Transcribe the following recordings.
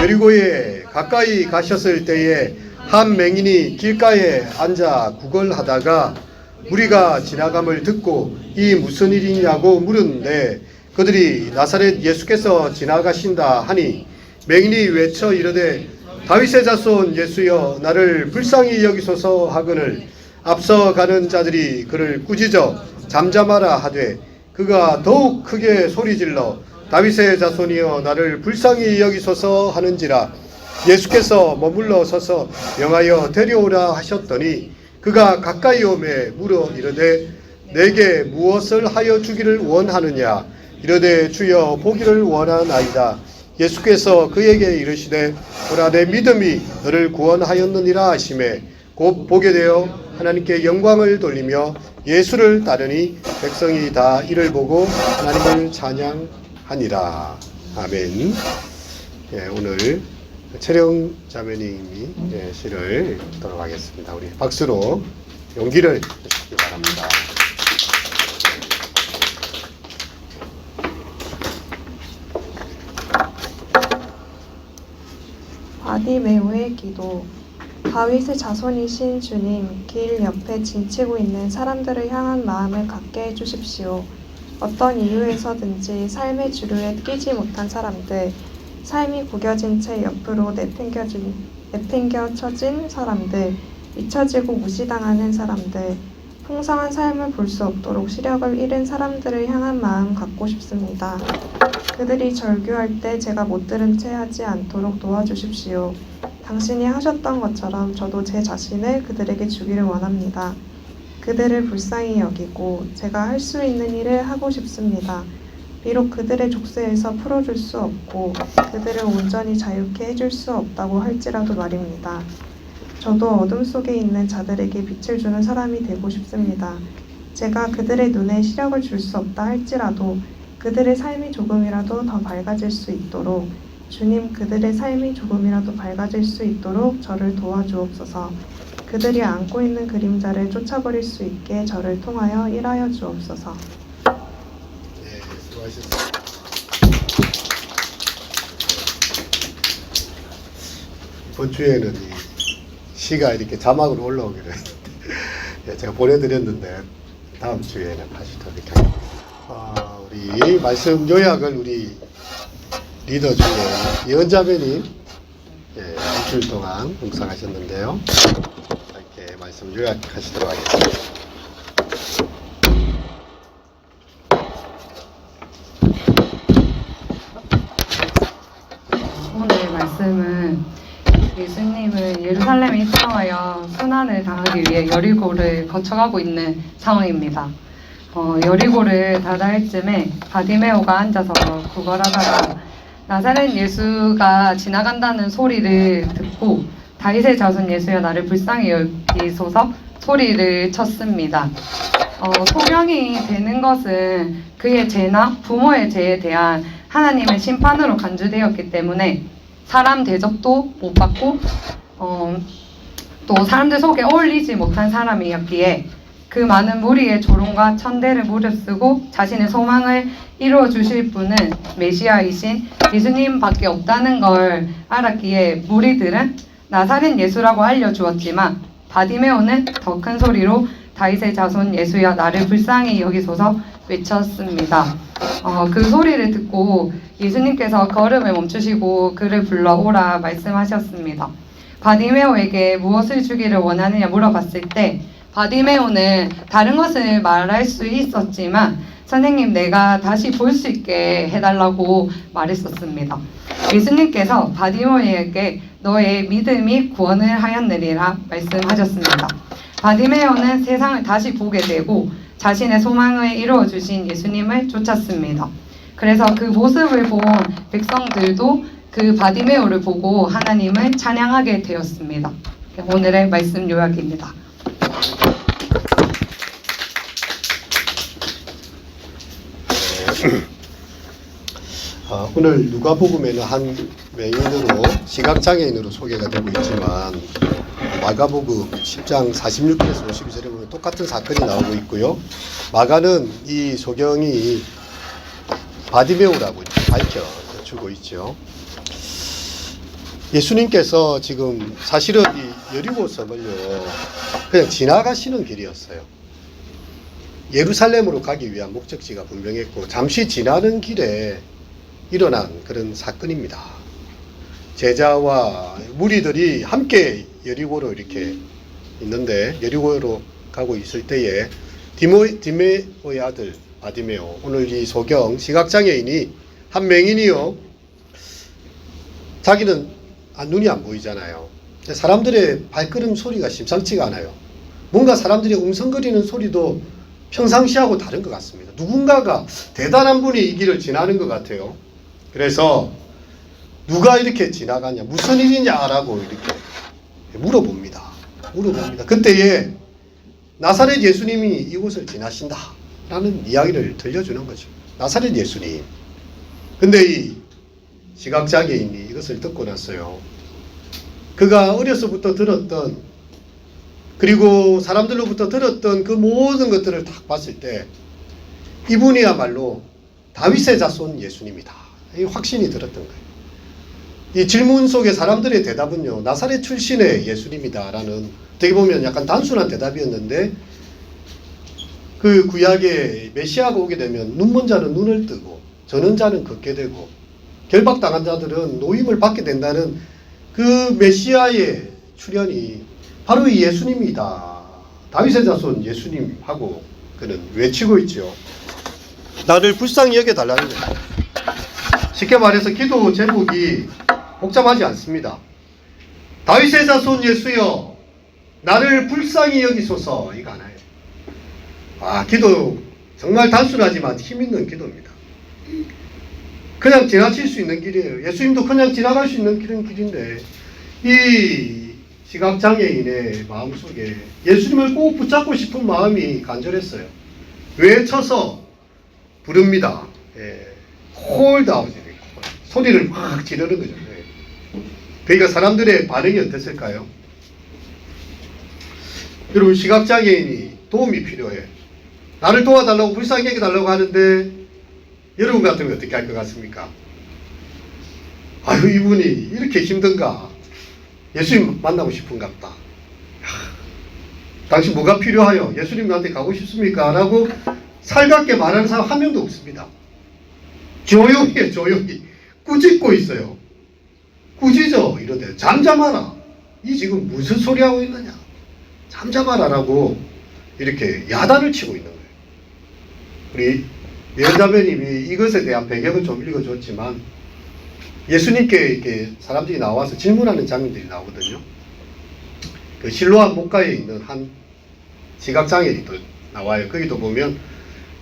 여리고에 가까이 가셨을 때에 한 맹인이 길가에 앉아 구걸하다가 무리가 지나감을 듣고 이 무슨 일이냐고 물었는데 그들이 나사렛 예수께서 지나가신다 하니 맹인이 외쳐 이르되 다윗의 자손 예수여 나를 불쌍히 여기소서 하거늘 앞서 가는 자들이 그를 꾸짖어 잠잠하라 하되 그가 더욱 크게 소리질러 다윗의 자손이여 나를 불쌍히 여기소서 하는지라 예수께서 머물러 서서 명하여 데려오라 하셨더니 그가 가까이 오매 물어 이르되 내게 무엇을 하여 주기를 원하느냐 이르되 주여 보기를 원하나이다. 예수께서 그에게 이르시되 보라 내 믿음이 너를 구원하였느니라 하시매 곧 보게 되어 하나님께 영광을 돌리며 예수를 따르니 백성이 다 이를 보고 하나님을 찬양하니라. 아멘. 예, 오늘 채령 자매님이 시를 읽도록 하겠습니다. 우리 박수로 용기를 주시기 바랍니다. 바디메오의 기도. 다윗의 자손이신 주님, 길 옆에 짐치고 있는 사람들을 향한 마음을 갖게 해주십시오. 어떤 이유에서든지 삶의 주류에 끼지 못한 사람들, 삶이 구겨진 채 옆으로 내팽겨쳐진 사람들, 잊혀지고 무시당하는 사람들, 풍성한 삶을 볼 수 없도록 시력을 잃은 사람들을 향한 마음 갖고 싶습니다. 그들이 절규할 때 제가 못 들은 채 하지 않도록 도와주십시오. 당신이 하셨던 것처럼 저도 제 자신을 그들에게 주기를 원합니다. 그들을 불쌍히 여기고 제가 할 수 있는 일을 하고 싶습니다. 비록 그들의 족쇄에서 풀어줄 수 없고 그들을 온전히 자유케 해줄 수 없다고 할지라도 말입니다. 저도 어둠 속에 있는 자들에게 빛을 주는 사람이 되고 싶습니다. 제가 그들의 눈에 시력을 줄 수 없다 할지라도 그들의 삶이 조금이라도 더 밝아질 수 있도록 주님 그들의 삶이 조금이라도 밝아질 수 있도록 저를 도와주옵소서. 그들이 안고 있는 그림자를 쫓아버릴 수 있게 저를 통하여 일하여 주옵소서. 네, 수고하셨습니다. 이번 주에는 이 시가 이렇게 자막으로 올라오기로 했는데 제가 보내드렸는데 다음 주에는 다시 더 이렇게 하겠습니다. 우리 말씀 요약을 우리 리더 중에 이은자매님 일주일 동안 묵상하셨는데요. 이렇게 말씀 요약하시도록 하겠습니다. 오늘 말씀은 예수님은 예루살렘에 입성하여 순환을 당하기 위해 여리고를 거쳐가고 있는 상황입니다. 여리고를 다다할 쯤에 바디메오가 앉아서 구걸하다가 나사렛 예수가 지나간다는 소리를 듣고 다윗의 자손 예수여 나를 불쌍히 여기소서 소리를 쳤습니다. 소경이 되는 것은 그의 죄나 부모의 죄에 대한 하나님의 심판으로 간주되었기 때문에 사람 대접도 못 받고 또 사람들 속에 어울리지 못한 사람이었기에 그 많은 무리의 조롱과 천대를 무릅쓰고 자신의 소망을 이루어 주실 분은 메시아이신 예수님밖에 없다는 걸 알았기에 무리들은 나사렛 예수라고 알려주었지만 바디메오는 더 큰 소리로 다윗의 자손 예수야 나를 불쌍히 여기소서 외쳤습니다. 그 소리를 듣고 예수님께서 걸음을 멈추시고 그를 불러오라 말씀하셨습니다. 바디메오에게 무엇을 주기를 원하느냐 물어봤을 때 바디메오는 다른 것을 말할 수 있었지만 선생님 내가 다시 볼 수 있게 해달라고 말했었습니다. 예수님께서 바디메오에게 너의 믿음이 구원을 하였느니라 말씀하셨습니다. 바디메오는 세상을 다시 보게 되고 자신의 소망을 이루어주신 예수님을 쫓았습니다. 그래서 그 모습을 본 백성들도 그 바디메오를 보고 하나님을 찬양하게 되었습니다. 오늘의 말씀 요약입니다. 오늘 누가복음에는 한 맹인으로 시각장애인으로 소개가 되고 있지만 마가복음 10장 46절에서 52절에 보면 똑같은 사건이 나오고 있고요. 마가는 이 소경이 바디메오라고 밝혀주고 있죠. 예수님께서 지금 사실은 이 여리고 섬을요 그냥 지나가시는 길이었어요. 예루살렘으로 가기 위한 목적지가 분명했고 잠시 지나는 길에 일어난 그런 사건입니다. 제자와 무리들이 함께 여리고로 이렇게 있는데 여리고로 가고 있을 때에 디메오의 아들 바디메오, 오늘 이 소경 시각장애인이 한 맹인이요 자기는 눈이 안 보이잖아요. 사람들의 발걸음 소리가 심상치가 않아요. 뭔가 사람들이 웅성거리는 소리도 평상시하고 다른 것 같습니다. 누군가가 대단한 분이 이 길을 지나는 것 같아요. 그래서 누가 이렇게 지나가냐, 무슨 일이냐라고 이렇게 물어봅니다. 그때에 나사렛 예수님이 이곳을 지나신다 라는 이야기를 들려주는 거죠. 나사렛 예수님. 근데 이 시각장애인이 이것을 듣고 났어요. 그가 어려서부터 들었던 그리고 사람들로부터 들었던 그 모든 것들을 딱 봤을 때 이분이야말로 다윗의 자손 예수님이다. 이 확신이 들었던 거예요. 이 질문 속에 사람들의 대답은요, 나사렛 출신의 예수님이다라는 어떻게 보면 약간 단순한 대답이었는데 그 구약의 메시아가 오게 되면 눈먼 자는 눈을 뜨고 저는 자는 걷게 되고 결박당한 자들은 노임을 받게 된다는 그 메시아의 출현이 바로 이 예수님이다. 다윗의 자손 예수님하고 그는 외치고 있죠. 나를 불쌍히 여겨달라는 거예요. 쉽게 말해서 기도 제목이 복잡하지 않습니다. 다윗의 자손 예수여 나를 불쌍히 여기소서 이거 하나예요. 기도 정말 단순하지만 힘있는 기도입니다. 그냥 지나칠 수 있는 길이에요. 예수님도 그냥 지나갈 수 있는 그런 길인데 이 시각장애인의 마음속에 예수님을 꼭 붙잡고 싶은 마음이 간절했어요. 외쳐서 부릅니다. 콜 다운 소리를 확 지르는 거죠. 그러니까 사람들의 반응이 어땠을까요? 여러분 시각장애인이 도움이 필요해. 나를 도와달라고 불쌍히 여겨달라고 하는데 여러분 같으면 어떻게 할 것 같습니까? 아유 이분이 이렇게 힘든가? 예수님 만나고 싶은갑다. 당신 뭐가 필요하여 예수님한테 가고 싶습니까? 라고 살갑게 말하는 사람 한 명도 없습니다. 조용히 해, 조용히. 꾸짖고 있어요. 꾸짖어 이러대. 잠잠하라. 이 지금 무슨 소리 하고 있느냐. 잠잠하라 라고 이렇게 야단을 치고 있는 거예요. 우리 예언자매님이 이것에 대한 배경을 좀 읽어줬지만 예수님께 이렇게 사람들이 나와서 질문하는 장면들이 나오거든요. 그 실로암 목가에 있는 한 시각장애인이 또 나와요. 거기도 보면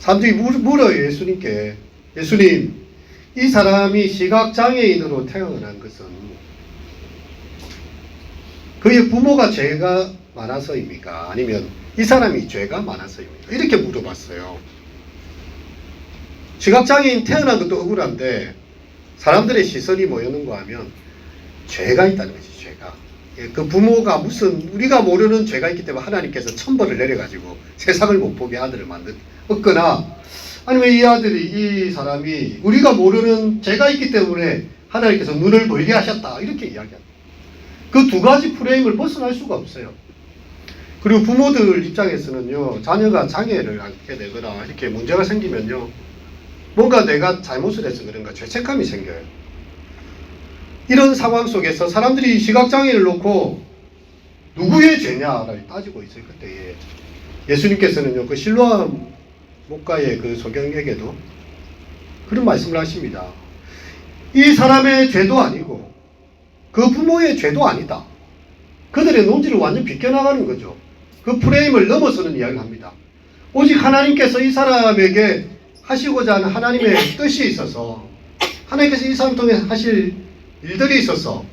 사람들이 물어요. 예수님께. 예수님, 이 사람이 시각장애인으로 태어난 것은 그의 부모가 죄가 많아서입니까? 아니면 이 사람이 죄가 많아서입니까? 이렇게 물어봤어요. 시각장애인 태어난 것도 억울한데 사람들의 시선이 뭐였는가 하면 죄가 있다는 거지. 죄가. 그 부모가 무슨 우리가 모르는 죄가 있기 때문에 하나님께서 천벌을 내려가지고 세상을 못 보게 아들을 얻거나 아니면 이 아들이 이 사람이 우리가 모르는 죄가 있기 때문에 하나님께서 눈을 멀게 하셨다 이렇게 이야기합니다. 그 두 가지 프레임을 벗어날 수가 없어요. 그리고 부모들 입장에서는요, 자녀가 장애를 갖게 되거나 이렇게 문제가 생기면요, 뭔가 내가 잘못을 해서 그런가 죄책감이 생겨요. 이런 상황 속에서 사람들이 시각장애를 놓고 누구의 죄냐를 따지고 있어요. 그때에 예수님께서는요, 그 실로암 목가의 그 소경에게도 그런 말씀을 하십니다. 이 사람의 죄도 아니고 그 부모의 죄도 아니다. 그들의 논지를 완전히 비껴나가는 거죠. 그 프레임을 넘어서는 이야기를 합니다. 오직 하나님께서 이 사람에게 하시고자 하는 하나님의 뜻이 있어서 하나님께서 이 사람 통해 하실 일들이 있어서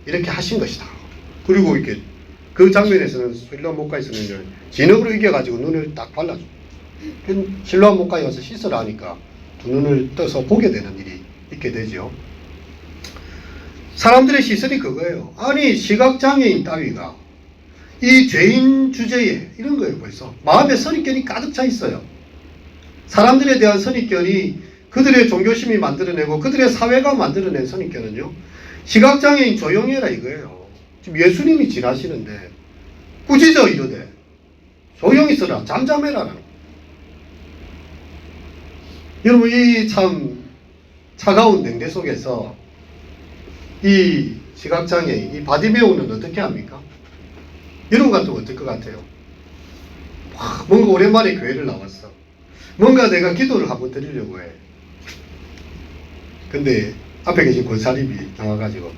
이렇게 하신 것이다. 그리고 이렇게 그 장면에서는 실로암 목가에서는 진흙으로 이겨가지고 눈을 딱 발라줘. 실로암 목가에 와서 씻으라 하니까 두 눈을 떠서 보게 되는 일이 있게 되죠. 사람들의 시선이 그거예요. 아니 시각장애인 따위가 이 죄인 주제에 이런 거예요. 벌써 마음에 선입견이 가득 차 있어요. 사람들에 대한 선입견이 그들의 종교심이 만들어내고 그들의 사회가 만들어낸 선입견은요, 시각장애인 조용히 해라 이거예요. 지금 예수님이 지나시는데 꾸짖어 이러대. 조용히 있어라. 잠잠해라. 여러분 이 참 차가운 냉대 속에서 이 시각장애인, 이 바디메오는 어떻게 합니까? 여러분 같으면 어떨 것 같아요? 와, 뭔가 오랜만에 교회를 나왔어. 뭔가 내가 기도를 한번 드리려고 해. 근데 앞에 계신 권사님이 나와가지고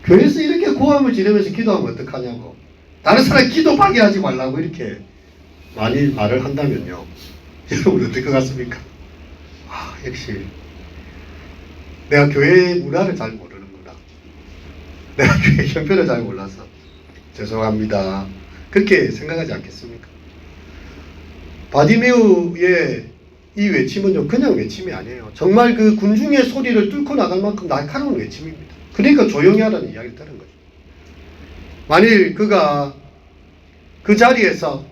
교회에서 이렇게 고함을 지르면서 기도하면 어떡하냐고, 다른 사람 기도 방해하지 말라고 이렇게 많이 말을 한다면요, 여러분 어떨 것 같습니까? 아, 역시 내가 교회 문화를 잘 모르는구나. 내가 교회 형편을 잘 몰라서 죄송합니다. 그렇게 생각하지 않겠습니까? 바디메우의 이 외침은요, 그냥 외침이 아니에요. 정말 그 군중의 소리를 뚫고 나갈 만큼 날카로운 외침입니다. 그러니까 조용히 하라는 이야기를 따른 거죠. 만일 그가 그 자리에서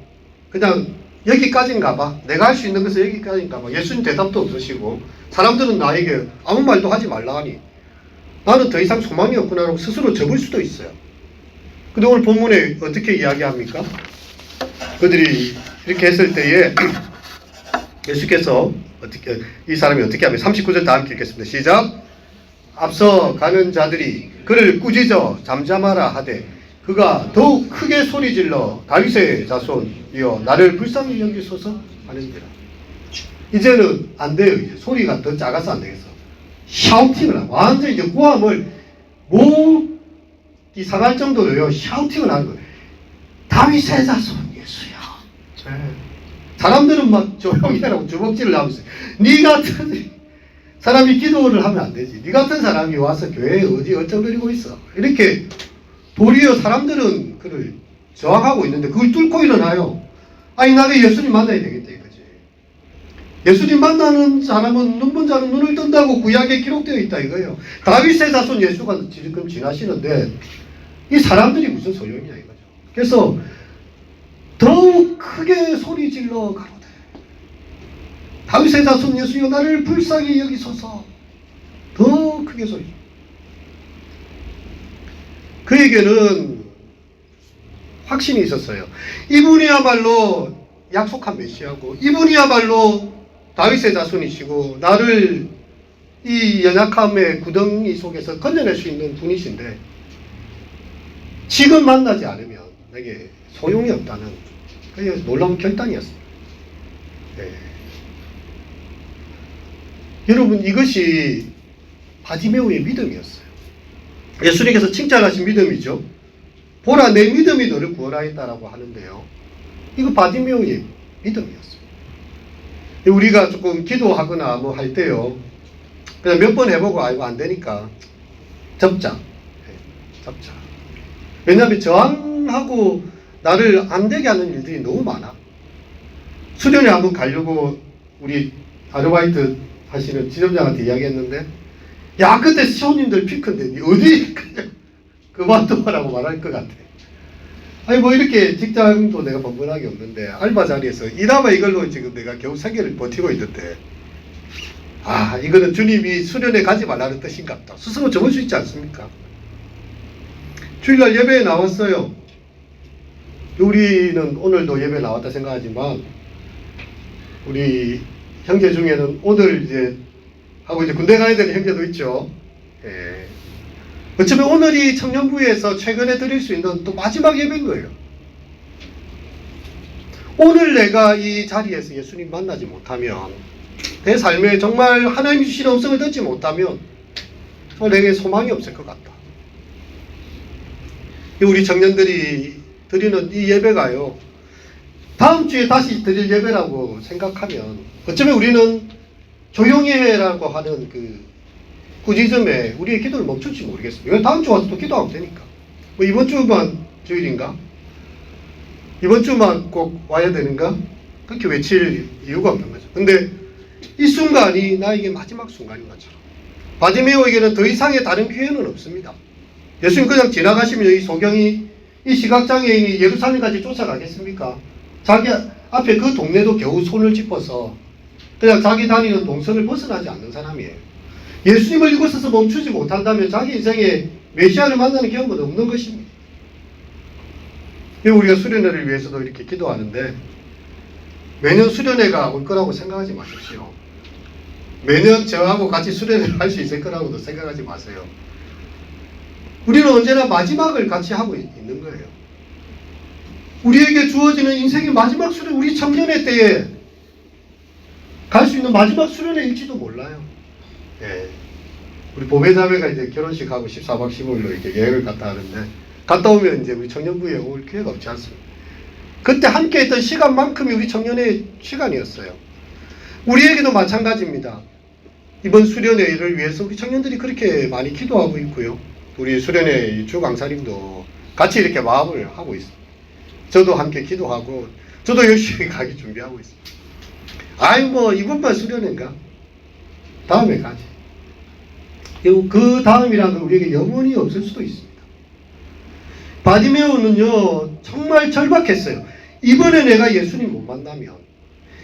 그냥 여기까지인가 봐, 내가 할 수 있는 것은 여기까지인가 봐, 예수님 대답도 없으시고 사람들은 나에게 아무 말도 하지 말라 하니 나는 더 이상 소망이 없구나라고 스스로 접을 수도 있어요. 근데 오늘 본문에 어떻게 이야기합니까? 그들이 이렇게 했을 때에 예수께서 어떻게, 이 사람이 어떻게 하면 39절 다 함께 읽겠습니다. 시작. 앞서 가는 자들이 그를 꾸짖어 잠잠하라 하되 그가 더욱 크게 소리질러 다윗의 자손이여 나를 불쌍히 여기소서 하는지라. 이제는 안 돼요. 이제 소리가 더 작아서 안 되겠어. 샤우팅을 하고 완전 이제 고함을 목이 상할 정도로요 샤우팅을 하는 거예요. 다윗의 자손 예수야. 사람들은 막 조용히 하라고 주먹질을 하고 있어요. 니 같은 사람이 기도를 하면 안 되지. 니 같은 사람이 와서 교회에 어디 어쩌려고 있어. 이렇게 도리어 사람들은 그를 저항하고 있는데 그걸 뚫고 일어나요. 아니 나는 예수님 만나야 되겠다 이거지. 예수님 만나는 사람은 눈먼 자는 눈을 뜬다고 구약에 기록되어 있다 이거예요. 다윗의 자손 예수가 지금 지나시는데 이 사람들이 무슨 소용이냐 이거죠. 그래서 더욱 크게 소리 질러 가로되 다윗의 자손 예수여 나를 불쌍히 여기소서. 더 크게 소리. 그에게는 확신이 있었어요. 이분이야말로 약속한 메시아고 이분이야말로 다윗의 자손이시고 나를 이 연약함의 구덩이 속에서 건져낼 수 있는 분이신데 지금 만나지 않으면 내게 소용이 없다는 그게 놀라운 결단이었습니다. 네. 여러분 이것이 바디메오의 믿음이었어요. 예수님께서 칭찬하신 믿음이죠. 보라 내 믿음이 너를 구원하였다라고 하는데요. 이거 바디메오의 믿음이었어요. 우리가 조금 기도하거나 뭐 할 때요 그냥 몇 번 해보고 아이고 안 되니까 접자. 네, 접자. 왜냐하면 저항하고 나를 안 되게 하는 일들이 너무 많아. 수련회 한번 가려고 우리 아르바이트 하시는 지점장한테 이야기했는데 야 그때 시호님들 피크인데 어디 그만둬라고 말할 것 같아. 아니 뭐 이렇게 직장도 내가 번번하게 없는데 알바 자리에서 이나마 이걸로 지금 내가 겨우 3개를 버티고 있는데 아 이거는 주님이 수련회 가지 말라는 뜻인가 보다. 스스로 접을 수 있지 않습니까? 주일날 예배에 나왔어요. 우리는 오늘도 예배 나왔다 생각하지만 우리 형제 중에는 오늘 이제 하고 이제 군대 가야 되는 형제도 있죠. 예. 어쩌면 오늘이 청년부에서 최근에 드릴 수 있는 또 마지막 예배인 거예요. 오늘 내가 이 자리에서 예수님 만나지 못하면 내 삶에 정말 하나님이 주신 음성을 듣지 못하면 내게 소망이 없을 것 같다. 우리 청년들이 드리는 이 예배가요 다음 주에 다시 드릴 예배라고 생각하면 어쩌면 우리는 조용히 해라고 하는 그 꾸짖음에 우리의 기도를 멈출지 모르겠습니다. 다음 주 와서 또 기도하면 되니까. 뭐 이번 주만 주일인가? 이번 주만 꼭 와야 되는가? 그렇게 외칠 이유가 없는 거죠. 근데 이 순간이 나에게 마지막 순간인 것처럼 바디메오에게는 더 이상의 다른 기회는 없습니다. 예수님 그냥 지나가시면 이 소경이 이 시각장애인이 예루살렘까지 쫓아가겠습니까? 자기 앞에 그 동네도 겨우 손을 짚어서 그냥 자기 다니는 동선을 벗어나지 않는 사람이에요. 예수님을 이곳에서 멈추지 못한다면 자기 인생에 메시아를 만나는 경험은 없는 것입니다. 우리가 수련회를 위해서도 이렇게 기도하는데 매년 수련회가 올 거라고 생각하지 마십시오. 매년 저하고 같이 수련회를 할 수 있을 거라고도 생각하지 마세요. 우리는 언제나 마지막을 같이 하고 있는 거예요. 우리에게 주어지는 인생의 마지막 수련, 우리 청년의 때에 갈 수 있는 마지막 수련회일지도 몰라요. 예. 우리 보배자매가 이제 결혼식하고 14박 15일로 이렇게 여행을 갔다 하는데, 갔다 오면 이제 우리 청년부에 올 기회가 없지 않습니까? 그때 함께 했던 시간만큼이 우리 청년의 시간이었어요. 우리에게도 마찬가지입니다. 이번 수련회를 위해서 우리 청년들이 그렇게 많이 기도하고 있고요. 우리 수련회 주 강사님도 같이 이렇게 마음을 하고 있습니다. 저도 함께 기도하고, 저도 열심히 가기 준비하고 있습니다. 아이 뭐 이번만 수련회인가? 다음에 가지. 그 다음이란 건 우리에게 영원히 없을 수도 있습니다. 바디메오는요 정말 절박했어요. 이번에 내가 예수님 못 만나면,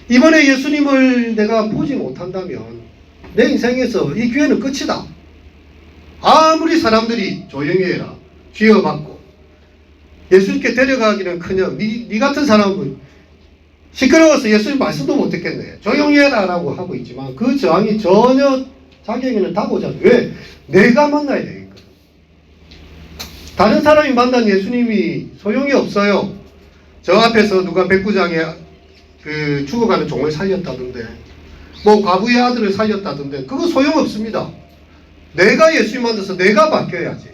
이번에 예수님을 내가 보지 못한다면 내 인생에서 이 기회는 끝이다. 아무리 사람들이 조용히 해라, 쥐어받고 예수님께 데려가기는커녕 네 같은 사람은 시끄러워서 예수님 말씀도 못 듣겠네, 조용히 해라 라고 하고 있지만 그 저항이 전혀 자기에게는 다가오지 않아요. 왜? 내가 만나야 되니까. 다른 사람이 만난 예수님이 소용이 없어요. 저 앞에서 누가 백부장의 그 죽어가는 종을 살렸다던데, 뭐 과부의 아들을 살렸다던데, 그거 소용없습니다. 내가 예수님 만나서 내가 바뀌어야지.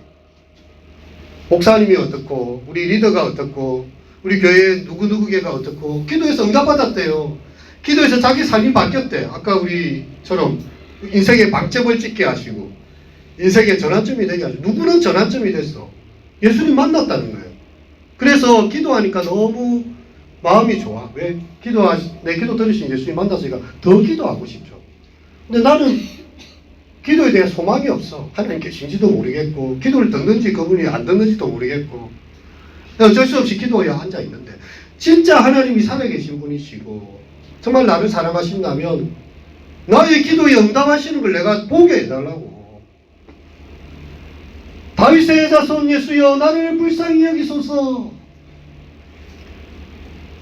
목사님이 어떻고, 우리 리더가 어떻고, 우리 교회 누구누구계가 어떻고, 기도해서 응답받았대요. 기도해서 자기 삶이 바뀌었대. 아까 우리처럼 인생의 방점을 찍게 하시고 인생의 전환점이 되게 하시고, 누구는 전환점이 됐어. 예수님 만났다는 거예요. 그래서 기도하니까 너무 마음이 좋아. 왜? 내 기도 들으신 예수님 만났으니까 더 기도하고 싶죠. 근데 나는 기도에 대해 소망이 없어. 하나님 계신지도 모르겠고, 기도를 듣는지 그분이 안 듣는지도 모르겠고, 어쩔 수 없이 기도에 앉아 있는데, 진짜 하나님이 살아계신 분이시고 정말 나를 사랑하신다면 나의 기도에 응답하시는 걸 내가 보게 해달라고. 다윗의 자손 예수여 나를 불쌍히 여기소서.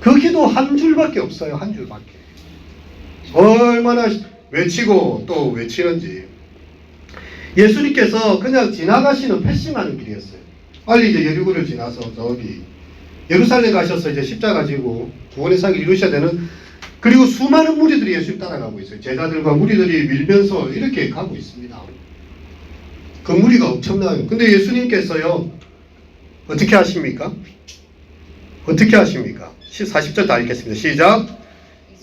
그 기도 한 줄밖에 없어요. 한 줄밖에. 얼마나 외치고 또 외치는지. 예수님께서 그냥 지나가시는 패싱하는 길이었어요. 빨리 이제 여리고를 지나서 저기 예루살렘 가셔서 이제 십자가 지고 구원의 사역을 이루셔야 되는, 그리고 수많은 무리들이 예수님 따라가고 있어요. 제자들과 무리들이 밀면서 이렇게 가고 있습니다. 그 무리가 엄청나요. 근데 예수님께서요 어떻게 하십니까? 어떻게 하십니까? 40절 다 읽겠습니다. 시작.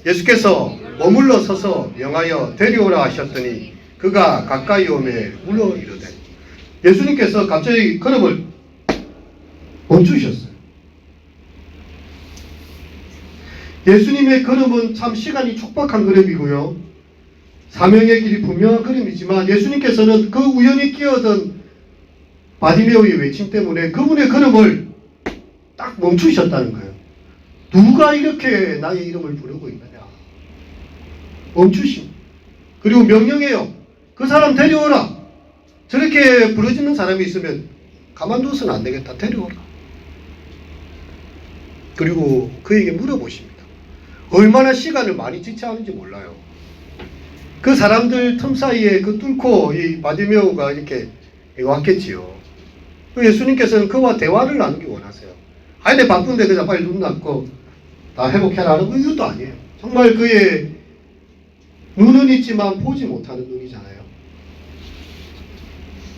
예수께서 머물러 서서 명하여 데려오라 하셨더니 그가 가까이 오매 물러 이르되. 예수님께서 갑자기 걸음을 멈추셨어요. 예수님의 걸음은 참 시간이 촉박한 걸음이고요, 사명의 길이 분명한 걸음이지만 예수님께서는 그 우연히 끼어든 바디메오의 외침 때문에 그분의 걸음을 딱 멈추셨다는 거예요. 누가 이렇게 나의 이름을 부르고 있느냐. 멈추심. 그리고 명령해요. 그 사람 데려오라. 저렇게 부러지는 사람이 있으면 가만둬서는 안 되겠다. 데려오라. 그리고 그에게 물어보십니다. 얼마나 시간을 많이 지체하는지 몰라요. 그 사람들 틈 사이에 그 뚫고 이 바디메오가 이렇게 왔겠지요. 예수님께서는 그와 대화를 나누기 원하세요. 아니 내 바쁜데 그냥 빨리 눈 감고 다 회복해라 하는 거 이것도 아니에요. 정말 그의 눈은 있지만 보지 못하는 눈이잖아요.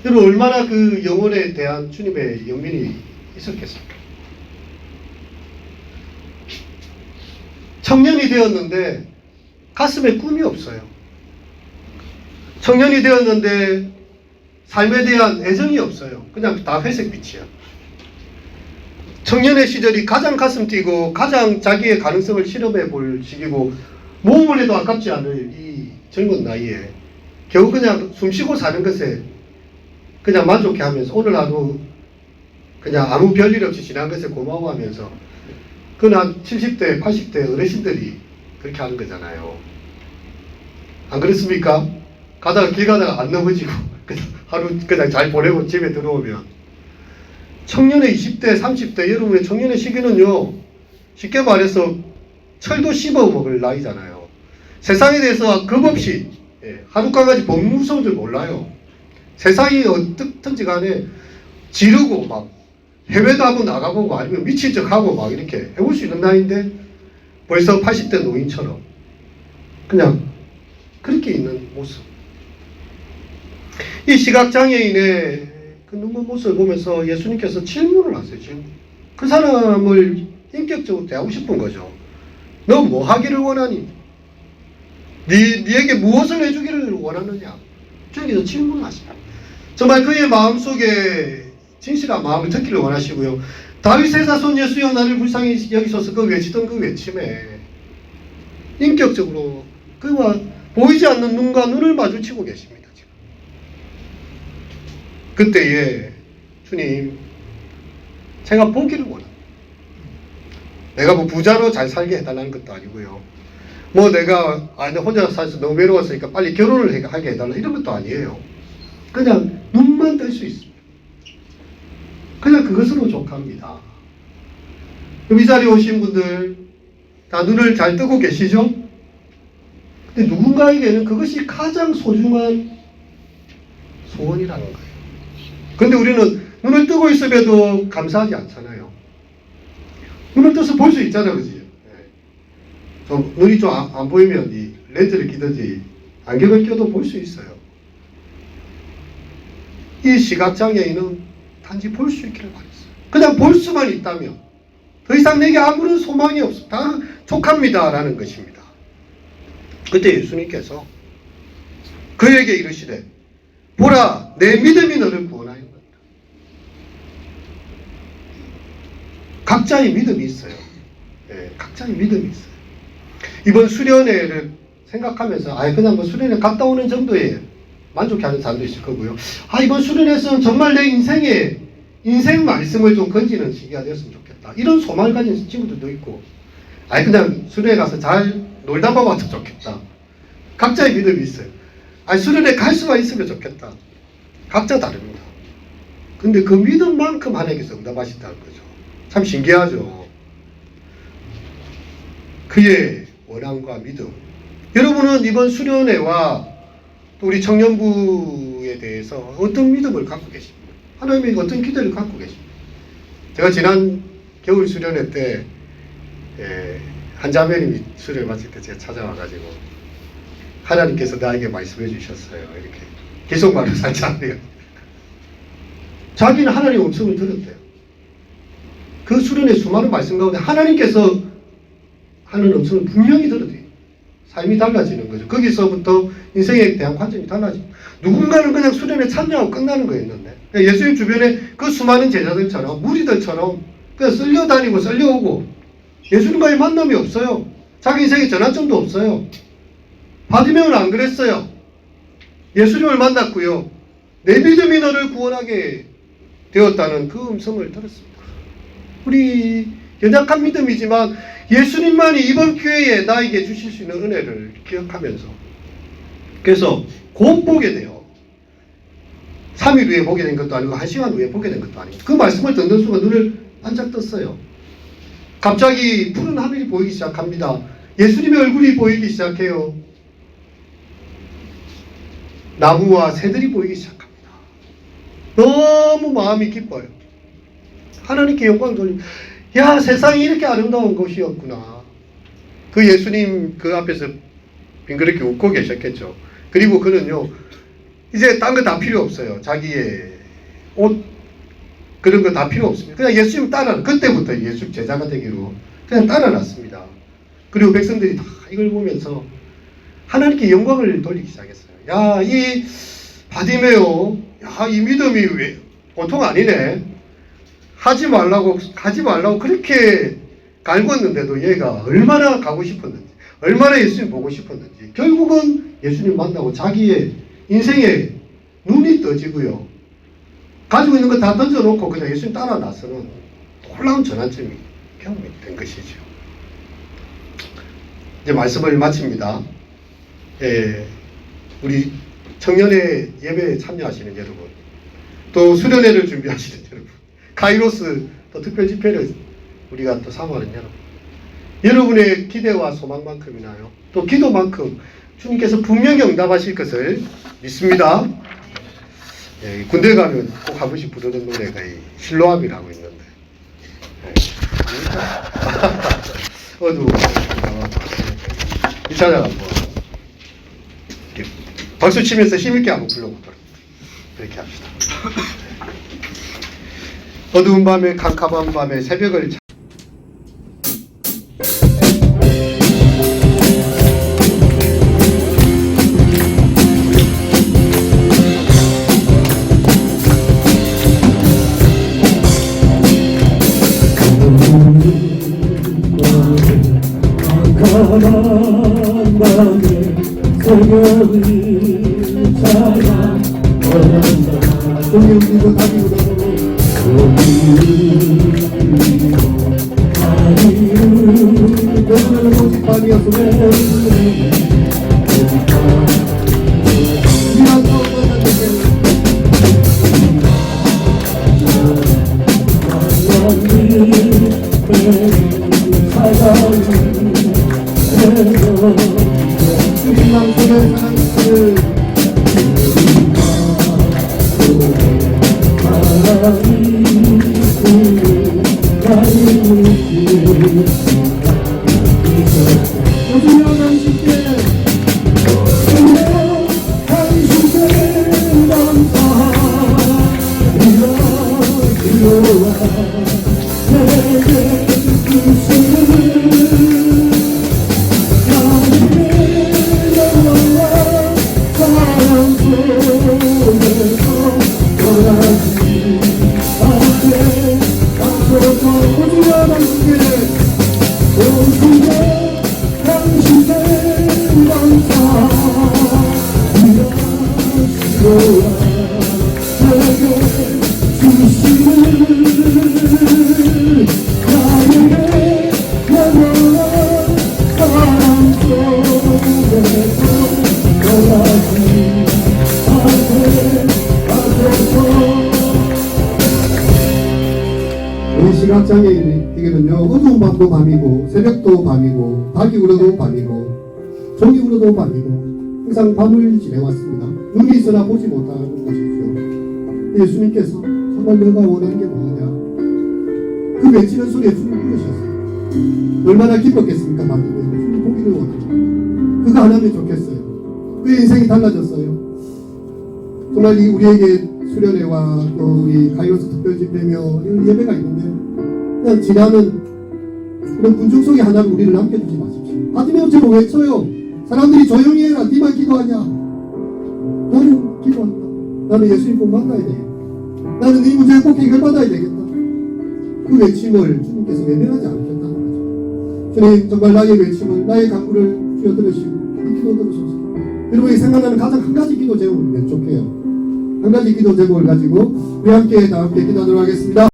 여러분 얼마나 그 영혼에 대한 주님의 연민이 있었겠습니까? 청년이 되었는데 가슴에 꿈이 없어요. 청년이 되었는데 삶에 대한 애정이 없어요. 그냥 다 회색빛이야. 청년의 시절이 가장 가슴 뛰고 가장 자기의 가능성을 실험해 볼 시기고, 모험을 해도 아깝지 않을 이 젊은 나이에 겨우 그냥 숨쉬고 사는 것에 그냥 만족해 하면서 오늘 하루 그냥 아무 별일 없이 지난 것에 고마워하면서, 그건 한 70대 80대 어르신들이 그렇게 하는 거잖아요. 안 그렇습니까? 길 가다가 안 넘어지고 그냥 하루 그냥 잘 보내고 집에 들어오면 청년의 20대, 30대 여러분의 청년의 시기는요, 쉽게 말해서 철도 씹어 먹을 나이잖아요. 세상에 대해서 겁없이 하루가 같이 법 무서운 줄 몰라요. 세상이 어떻든지 간에 지르고 막 해외도 한번 나가보고 아니면 미친 척하고 막 이렇게 해볼 수 있는 나이인데 벌써 80대 노인처럼 그냥 그렇게 있는 모습. 이 시각장애인의 그 눈먼 모습을 보면서 예수님께서 질문을 하세요. 질문. 그 사람을 인격적으로 대하고 싶은 거죠. 너 뭐 하기를 원하니? 네에게 무엇을 해주기를 원하느냐? 주님께서 질문을 하십니다. 정말 그의 마음속에 진실한 마음을 듣기를 원하시고요. 다윗의 자손 예수여 나를 불쌍히 여기소서 그 외치던 그 외침에 인격적으로 그와 보이지 않는 눈과 눈을 마주치고 계십니다. 지금. 그때에 주님, 제가 보기를 원합니다. 내가 뭐 부자로 잘 살게 해달라는 것도 아니고요. 뭐 내가 혼자 살아서 너무 외로웠으니까 빨리 결혼을 하게 해달라 이런 것도 아니에요. 그냥 눈만 뜰 수 있습니다. 그냥 그것으로 족합니다. 이 자리에 오신 분들 다 눈을 잘 뜨고 계시죠? 근데 누군가에게는 그것이 가장 소중한 소원이라는 거예요. 근데 우리는 눈을 뜨고 있음에도 감사하지 않잖아요. 눈을 떠서 볼 수 있잖아요, 그지? 좀 눈이 좀 안 보이면 이 렌즈를 끼든지 안경을 껴도 볼 수 있어요. 이 시각장애인은 단지 볼 수 있기를 바랬어요. 그냥 볼 수만 있다면 더 이상 내게 아무런 소망이 없어. 다 족합니다. 라는 것입니다. 그때 예수님께서 그에게 이르시되 보라 내 믿음이 너를 구원하였느니라. 각자의 믿음이 있어요. 각자의 믿음이 있어요. 이번 수련회를 생각하면서 그냥 뭐 수련회 갔다 오는 정도에 만족해하는 사람도 있을 거고요. 이번 수련회에서는 정말 내 인생 말씀을 좀 건지는 시기가 되었으면 좋겠다. 이런 소망을 가진 친구들도 있고, 그냥 수련회 가서 잘 놀다 봐도 좋겠다. 각자의 믿음이 있어요. 수련회 갈 수만 있으면 좋겠다. 각자 다릅니다. 근데 그 믿음만큼 하나님께서 응답하신다는 거죠. 참 신기하죠. 그의 원함과 믿음. 여러분은 이번 수련회와 또 우리 청년부에 대해서 어떤 믿음을 갖고 계십니까? 하나님에게 어떤 기대를 갖고 계십니까? 제가 지난 겨울 수련회 때 한 자매님이 수련회 마칠 때 제가 찾아와가지고 하나님께서 나에게 말씀해 주셨어요. 이렇게 계속 말을 살짝 하네요. 자기는 하나님의 음성을 들었대요. 그 수련회 수많은 말씀 가운데 하나님께서 하는 음성을 분명히 들었대요. 삶이 달라지는 거죠. 거기서부터 인생에 대한 관점이 달라집니다. 누군가는 그냥 수련회 참여하고 끝나는 거였는데 예수님 주변에 그 수많은 제자들처럼 무리들처럼 그냥 쓸려다니고 쓸려오고 예수님과의 만남이 없어요. 자기 인생에 전환점도 없어요. 바디메오는 안 그랬어요. 예수님을 만났고요. 내 믿음이 너를 구원하게 되었다는 그 음성을 들었습니다. 우리 연약한 믿음이지만 예수님만이 이번 기회에 나에게 주실 수 있는 은혜를 기억하면서 그래서 곧 보게 돼요. 3일 후에 보게 된 것도 아니고 1시간 후에 보게 된 것도 아니고 그 말씀을 듣는 순간 눈을 반짝 떴어요. 갑자기 푸른 하늘이 보이기 시작합니다. 예수님의 얼굴이 보이기 시작해요. 나무와 새들이 보이기 시작합니다. 너무 마음이 기뻐요. 하나님께 영광 돌립니다. 야, 세상이 이렇게 아름다운 곳이었구나. 그 예수님 그 앞에서 빙그렇게 웃고 계셨겠죠. 그리고 그는요, 이제 딴 거 다 필요 없어요. 자기의 옷, 그런 거 다 필요 없습니다. 그냥 예수님 그때부터 예수 제자가 되기로 그냥 따라놨습니다. 그리고 백성들이 다 이걸 보면서 하나님께 영광을 돌리기 시작했어요. 야, 이 바디메오, 야, 이 믿음이 왜 보통 아니네. 가지 말라고 그렇게 갈궜는데도 얘가 얼마나 가고 싶었는지, 얼마나 예수님 보고 싶었는지, 결국은 예수님 만나고 자기의 인생에 눈이 떠지고요. 가지고 있는 거 다 던져놓고 그냥 예수님 따라 나서는 놀라운 전환점이 경험이 된 것이죠. 이제 말씀을 마칩니다. 우리 청년회 예배에 참여하시는 여러분, 또 수련회를 준비하시는 여러분, 카이로스 또 특별 집회를 우리가 또 3월은 여러분의 기대와 소망만큼이나요. 또 기도만큼 주님께서 분명히 응답하실 것을 믿습니다. 예, 군대 가면 꼭 한 번씩 부르는 노래가 이 실로암이라고 있는데 어두워 이 찬양 한번 이렇게 박수 치면서 힘있게 한번 불러보도록 그렇게 합시다. 어두운 밤에 캄캄한 밤에 새벽을 캄캄한 밤에 새벽을 찾아 원한다 동영이고 다리로 너는 오직 밤이었으면 미안 우리 시각장애인에게는요 어두운 밤도 밤이고 새벽도 밤이고 닭이 울어도 밤이고 종이 울어도 밤이고 항상 밤을 지내왔습니다. 눈이 있으나 보지 못하는 것이죠. 예수님께서 정말 내가 원하는 게 뭐냐 그 외치는 소리에 주님 부르셨어요. 얼마나 기뻤겠습니까? 밤이면 주님 보기를 원하죠. 그거 안 하면 좋겠어요. 그의 인생이 달라졌어요. 정말 우리에게 수련회와 또 우리 가이로스 특별집회며 이런 예배가 있는데 그냥 지나는 그런 군중 속에 하나를 우리를 남겨주지 마십시오. 받으면 제가 외쳐요. 사람들이 조용히 해라. 네만 기도하냐. 나는 기도한다. 나는 예수님 꼭 만나야 되겠다. 나는 이 문제를 꼭 해결받아야 되겠다. 그 외침을 주님께서 외면하지 않겠다는 거죠. 주님 정말 나의 외침을 나의 간구를 주여 들으시고 이 기도 들으소서. 여러분이 생각나는 가장 한 가지 기도 제목을 왼쪽해요. 한 가지 기도 제목을 가지고 우리 함께 다 함께 기도하도록 하겠습니다.